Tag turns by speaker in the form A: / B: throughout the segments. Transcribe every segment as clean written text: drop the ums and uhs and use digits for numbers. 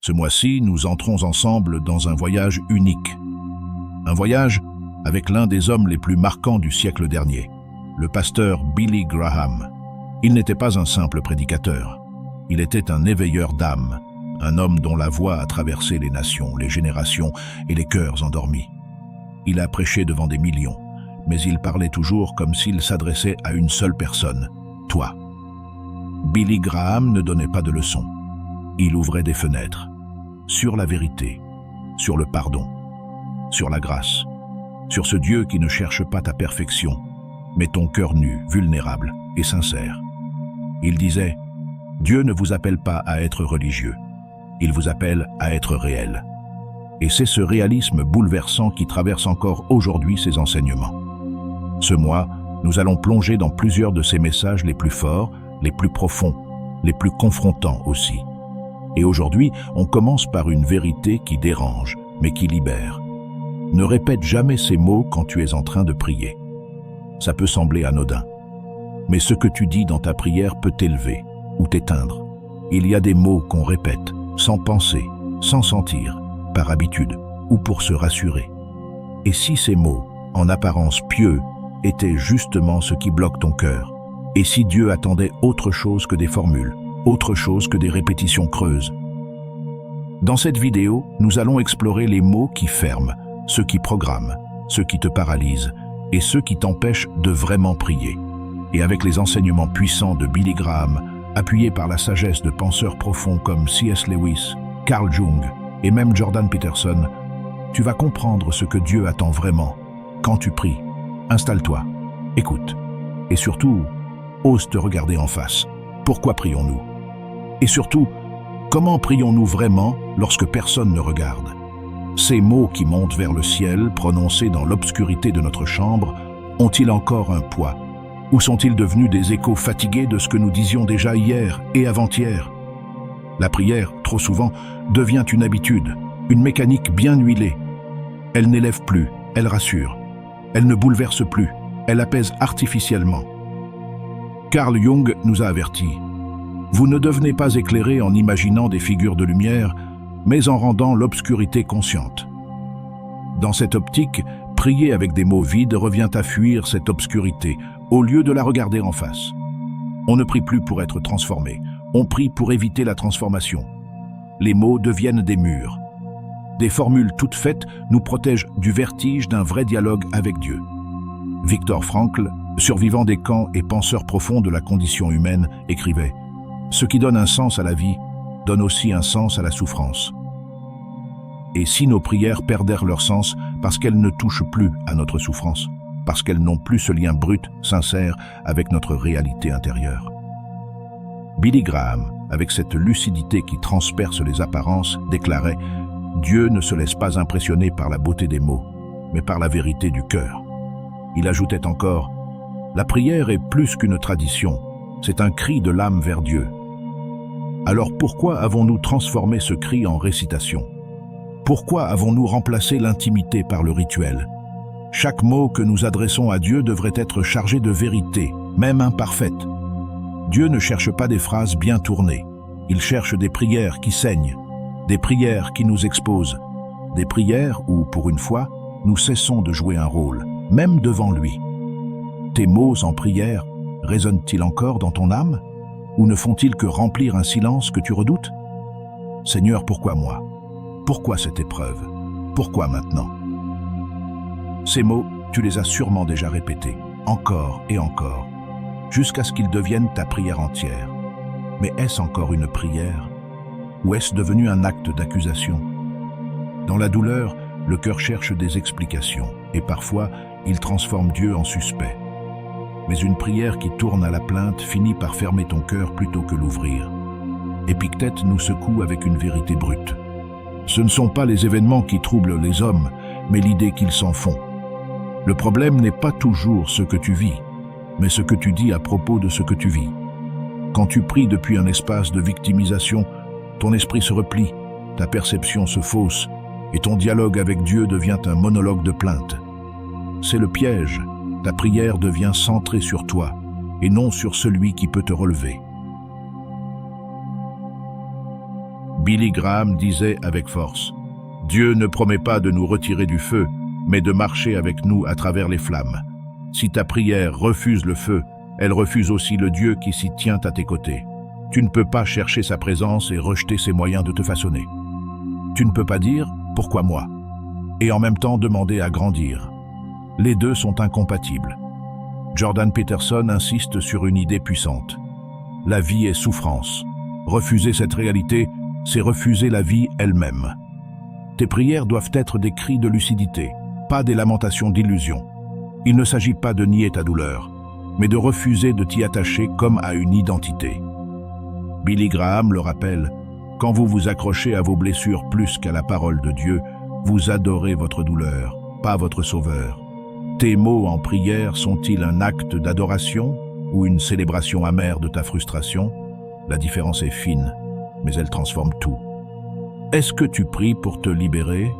A: Ce mois-ci, nous entrons ensemble dans un voyage unique. Un voyage avec l'un des hommes les plus marquants du siècle dernier, le pasteur Billy Graham. Il n'était pas un simple prédicateur. Il était un éveilleur d'âme, un homme dont la voix a traversé les nations, les générations et les cœurs endormis. Il a prêché devant des millions, mais il parlait toujours comme s'il s'adressait à une seule personne, toi. Billy Graham ne donnait pas de leçons. Il ouvrait des fenêtres, sur la vérité, sur le pardon, sur la grâce, sur ce Dieu qui ne cherche pas ta perfection, mais ton cœur nu, vulnérable et sincère. Il disait, Dieu ne vous appelle pas à être religieux, il vous appelle à être réel. Et c'est ce réalisme bouleversant qui traverse encore aujourd'hui ses enseignements. Ce mois, nous allons plonger dans plusieurs de ses messages les plus forts, les plus profonds, les plus confrontants aussi. Et aujourd'hui, on commence par une vérité qui dérange, mais qui libère. Ne répète jamais ces mots quand tu es en train de prier. Ça peut sembler anodin, mais ce que tu dis dans ta prière peut t'élever ou t'éteindre. Il y a des mots qu'on répète, sans penser, sans sentir, par habitude ou pour se rassurer. Et si ces mots, en apparence pieux, étaient justement ce qui bloque ton cœur? Et si Dieu attendait autre chose que des formules, autre chose que des répétitions creuses? Dans cette vidéo, nous allons explorer les mots qui ferment, ceux qui programment, ceux qui te paralysent et ceux qui t'empêchent de vraiment prier. Et avec les enseignements puissants de Billy Graham, appuyés par la sagesse de penseurs profonds comme C.S. Lewis, Carl Jung et même Jordan Peterson, tu vas comprendre ce que Dieu attend vraiment quand tu pries. Installe-toi, écoute et surtout, ose te regarder en face. Pourquoi prions-nous? Et surtout, comment prions-nous vraiment lorsque personne ne regarde? Ces mots qui montent vers le ciel, prononcés dans l'obscurité de notre chambre, ont-ils encore un poids? Ou sont-ils devenus des échos fatigués de ce que nous disions déjà hier et avant-hier? La prière, trop souvent, devient une habitude, une mécanique bien huilée. Elle n'élève plus, elle rassure. Elle ne bouleverse plus, elle apaise artificiellement. Carl Jung nous a avertis. Vous ne devenez pas éclairés en imaginant des figures de lumière, mais en rendant l'obscurité consciente. Dans cette optique, prier avec des mots vides revient à fuir cette obscurité, au lieu de la regarder en face. On ne prie plus pour être transformé, on prie pour éviter la transformation. Les mots deviennent des murs. Des formules toutes faites nous protègent du vertige d'un vrai dialogue avec Dieu. Viktor Frankl, survivant des camps et penseur profond de la condition humaine, écrivait « Ce qui donne un sens à la vie, donne aussi un sens à la souffrance. » Et si nos prières perdèrent leur sens parce qu'elles ne touchent plus à notre souffrance, parce qu'elles n'ont plus ce lien brut, sincère, avec notre réalité intérieure? Billy Graham, avec cette lucidité qui transperce les apparences, déclarait « Dieu ne se laisse pas impressionner par la beauté des mots, mais par la vérité du cœur. » Il ajoutait encore « La prière est plus qu'une tradition, c'est un cri de l'âme vers Dieu. » Alors pourquoi avons-nous transformé ce cri en récitation? Pourquoi avons-nous remplacé l'intimité par le rituel? Chaque mot que nous adressons à Dieu devrait être chargé de vérité, même imparfaite. Dieu ne cherche pas des phrases bien tournées. Il cherche des prières qui saignent, des prières qui nous exposent, des prières où, pour une fois, nous cessons de jouer un rôle, même devant lui. Tes mots en prière résonnent-ils encore dans ton âme? Ou ne font-ils que remplir un silence que tu redoutes? Seigneur, pourquoi moi? Pourquoi cette épreuve? Pourquoi maintenant? Ces mots, tu les as sûrement déjà répétés, encore et encore, jusqu'à ce qu'ils deviennent ta prière entière. Mais est-ce encore une prière? Ou est-ce devenu un acte d'accusation? Dans la douleur, le cœur cherche des explications, et parfois, il transforme Dieu en suspect. Mais une prière qui tourne à la plainte finit par fermer ton cœur plutôt que l'ouvrir. Épictète nous secoue avec une vérité brute. Ce ne sont pas les événements qui troublent les hommes, mais l'idée qu'ils s'en font. Le problème n'est pas toujours ce que tu vis, mais ce que tu dis à propos de ce que tu vis. Quand tu pries depuis un espace de victimisation, ton esprit se replie, ta perception se fausse, et ton dialogue avec Dieu devient un monologue de plainte. C'est le piège. Ta prière devient centrée sur toi, et non sur celui qui peut te relever. Billy Graham disait avec force, « Dieu ne promet pas de nous retirer du feu, mais de marcher avec nous à travers les flammes. Si ta prière refuse le feu, elle refuse aussi le Dieu qui s'y tient à tes côtés. Tu ne peux pas chercher sa présence et rejeter ses moyens de te façonner. Tu ne peux pas dire « Pourquoi moi ?» et en même temps demander à grandir. Les deux sont incompatibles. Jordan Peterson insiste sur une idée puissante. La vie est souffrance. Refuser cette réalité, c'est refuser la vie elle-même. Tes prières doivent être des cris de lucidité, pas des lamentations d'illusion. Il ne s'agit pas de nier ta douleur, mais de refuser de t'y attacher comme à une identité. Billy Graham le rappelle, quand vous vous accrochez à vos blessures plus qu'à la parole de Dieu, vous adorez votre douleur, pas votre sauveur. Tes mots en prière sont-ils un acte d'adoration ou une célébration amère de ta frustration? La différence est fine, mais elle transforme tout. Est-ce que tu pries pour te libérer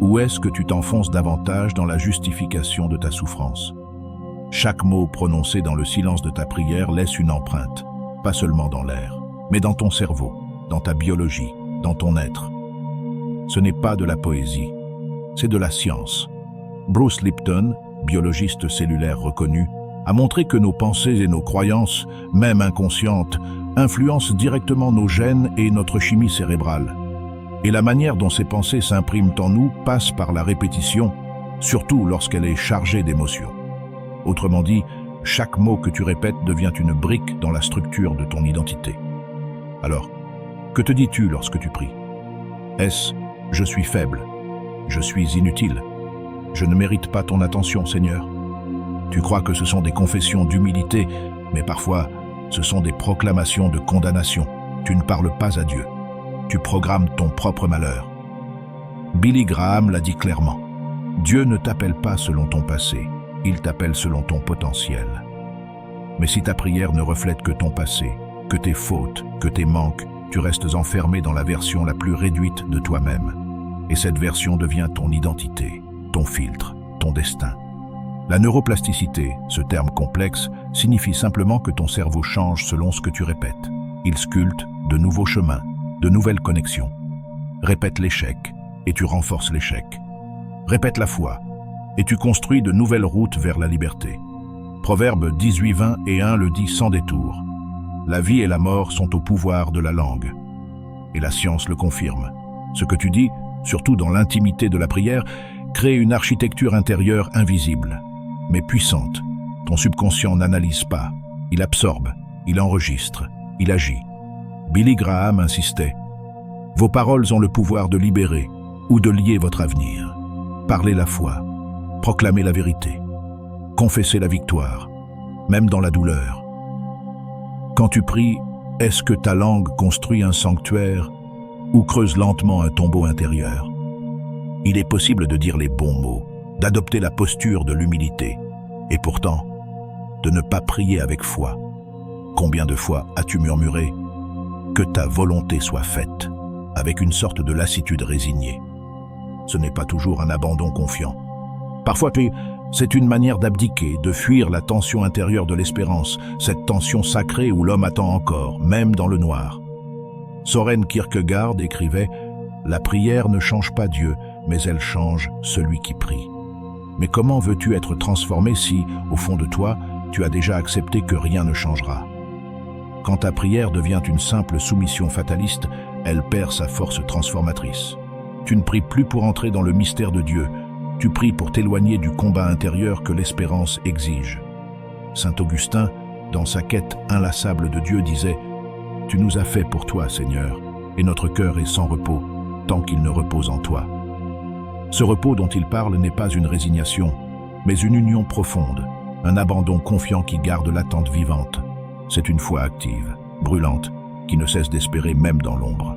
A: ou est-ce que tu t'enfonces davantage dans la justification de ta souffrance? Chaque mot prononcé dans le silence de ta prière laisse une empreinte, pas seulement dans l'air, mais dans ton cerveau, dans ta biologie, dans ton être. Ce n'est pas de la poésie, c'est de la science. Bruce Lipton, biologiste cellulaire reconnu, a montré que nos pensées et nos croyances, même inconscientes, influencent directement nos gènes et notre chimie cérébrale. Et la manière dont ces pensées s'impriment en nous passe par la répétition, surtout lorsqu'elle est chargée d'émotions. Autrement dit, chaque mot que tu répètes devient une brique dans la structure de ton identité. Alors, que te dis-tu lorsque tu pries? Est-ce « Je suis faible, je suis inutile, je ne mérite pas ton attention, Seigneur ». Tu crois que ce sont des confessions d'humilité, mais parfois, ce sont des proclamations de condamnation. Tu ne parles pas à Dieu. Tu programmes ton propre malheur. Billy Graham l'a dit clairement. Dieu ne t'appelle pas selon ton passé, il t'appelle selon ton potentiel. Mais si ta prière ne reflète que ton passé, que tes fautes, que tes manques, tu restes enfermé dans la version la plus réduite de toi-même. Et cette version devient ton identité, ton filtre, ton destin. La neuroplasticité, ce terme complexe, signifie simplement que ton cerveau change selon ce que tu répètes. Il sculpte de nouveaux chemins, de nouvelles connexions. Répète l'échec, et tu renforces l'échec. Répète la foi, et tu construis de nouvelles routes vers la liberté. Proverbe 18:20 et 1 le dit sans détour. La vie et la mort sont au pouvoir de la langue. Et la science le confirme. Ce que tu dis, surtout dans l'intimité de la prière, crée une architecture intérieure invisible, mais puissante. Ton subconscient n'analyse pas, il absorbe, il enregistre, il agit. Billy Graham insistait. Vos paroles ont le pouvoir de libérer ou de lier votre avenir. Parlez la foi, proclamez la vérité, confessez la victoire, même dans la douleur. Quand tu pries, est-ce que ta langue construit un sanctuaire ou creuse lentement un tombeau intérieur? Il est possible de dire les bons mots, d'adopter la posture de l'humilité, et pourtant, de ne pas prier avec foi. Combien de fois as-tu murmuré « Que ta volonté soit faite » avec une sorte de lassitude résignée? Ce n'est pas toujours un abandon confiant. Parfois, c'est une manière d'abdiquer, de fuir la tension intérieure de l'espérance, cette tension sacrée où l'homme attend encore, même dans le noir. Søren Kierkegaard écrivait « La prière ne change pas Dieu, mais elle change celui qui prie. » Mais comment veux-tu être transformé si, au fond de toi, tu as déjà accepté que rien ne changera? Quand ta prière devient une simple soumission fataliste, elle perd sa force transformatrice. Tu ne pries plus pour entrer dans le mystère de Dieu, tu pries pour t'éloigner du combat intérieur que l'espérance exige. Saint Augustin, dans sa quête inlassable de Dieu, disait « Tu nous as fait pour toi, Seigneur, et notre cœur est sans repos, tant qu'il ne repose en toi. » Ce repos dont il parle n'est pas une résignation, mais une union profonde, un abandon confiant qui garde l'attente vivante. C'est une foi active, brûlante, qui ne cesse d'espérer même dans l'ombre.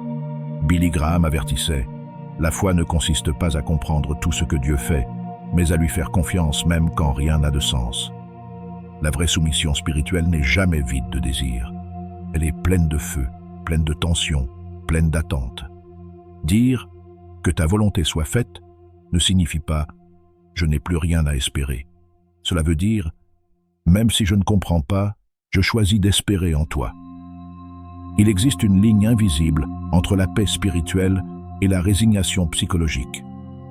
A: Billy Graham avertissait « La foi ne consiste pas à comprendre tout ce que Dieu fait, mais à lui faire confiance même quand rien n'a de sens. » La vraie soumission spirituelle n'est jamais vide de désir. Elle est pleine de feu, pleine de tension, pleine d'attente. Dire « Que ta volonté soit faite » ne signifie pas « Je n'ai plus rien à espérer ». Cela veut dire « Même si je ne comprends pas, je choisis d'espérer en toi. » Il existe une ligne invisible entre la paix spirituelle et la résignation psychologique.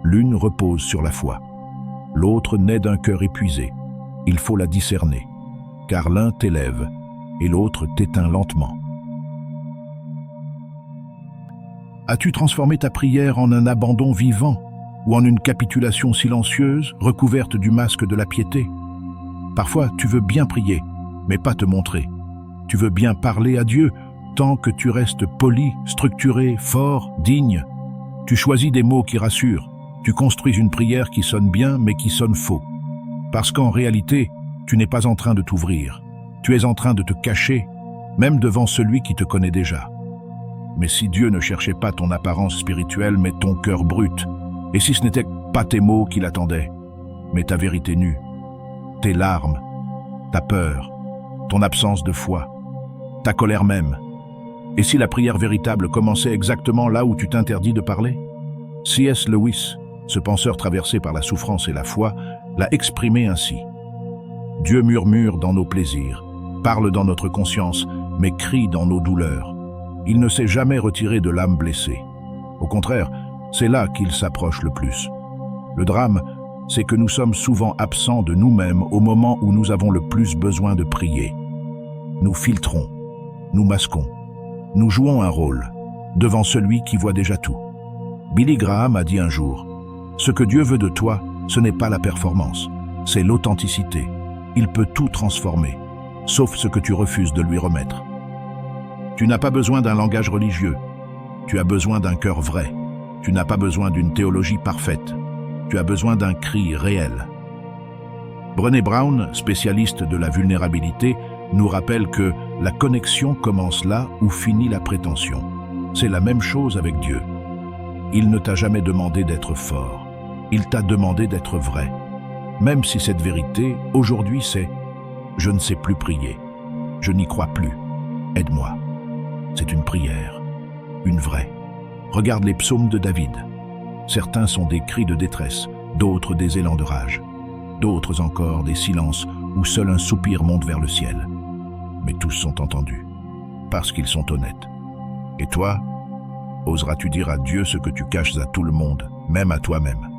A: L'une repose sur la foi. L'autre naît d'un cœur épuisé. Il faut la discerner, car l'un t'élève et l'autre t'éteint lentement. As-tu transformé ta prière en un abandon vivant ou en une capitulation silencieuse recouverte du masque de la piété? Parfois, tu veux bien prier, mais pas te montrer. Tu veux bien parler à Dieu, tant que tu restes poli, structuré, fort, digne. Tu choisis des mots qui rassurent. Tu construis une prière qui sonne bien, mais qui sonne faux. Parce qu'en réalité, tu n'es pas en train de t'ouvrir. Tu es en train de te cacher, même devant celui qui te connaît déjà. Mais si Dieu ne cherchait pas ton apparence spirituelle, mais ton cœur brut, et si ce n'était pas tes mots qu'il attendait, mais ta vérité nue, tes larmes, ta peur, ton absence de foi, ta colère même, et si la prière véritable commençait exactement là où tu t'interdis de parler? C.S. Lewis, ce penseur traversé par la souffrance et la foi, l'a exprimé ainsi. Dieu murmure dans nos plaisirs, parle dans notre conscience, mais crie dans nos douleurs. Il ne s'est jamais retiré de l'âme blessée. Au contraire, c'est là qu'il s'approche le plus. Le drame, c'est que nous sommes souvent absents de nous-mêmes au moment où nous avons le plus besoin de prier. Nous filtrons, nous masquons, nous jouons un rôle devant celui qui voit déjà tout. Billy Graham a dit un jour, « Ce que Dieu veut de toi, ce n'est pas la performance, c'est l'authenticité. Il peut tout transformer, sauf ce que tu refuses de lui remettre. » Tu n'as pas besoin d'un langage religieux, tu as besoin d'un cœur vrai. Tu n'as pas besoin d'une théologie parfaite, tu as besoin d'un cri réel. Brené Brown, spécialiste de la vulnérabilité, nous rappelle que la connexion commence là où finit la prétention. C'est la même chose avec Dieu. Il ne t'a jamais demandé d'être fort, il t'a demandé d'être vrai. Même si cette vérité, aujourd'hui, c'est « Je ne sais plus prier, je n'y crois plus, aide-moi ». C'est une prière, une vraie. Regarde les psaumes de David. Certains sont des cris de détresse, d'autres des élans de rage, d'autres encore des silences où seul un soupir monte vers le ciel. Mais tous sont entendus, parce qu'ils sont honnêtes. Et toi, oseras-tu dire à Dieu ce que tu caches à tout le monde, même à toi-même?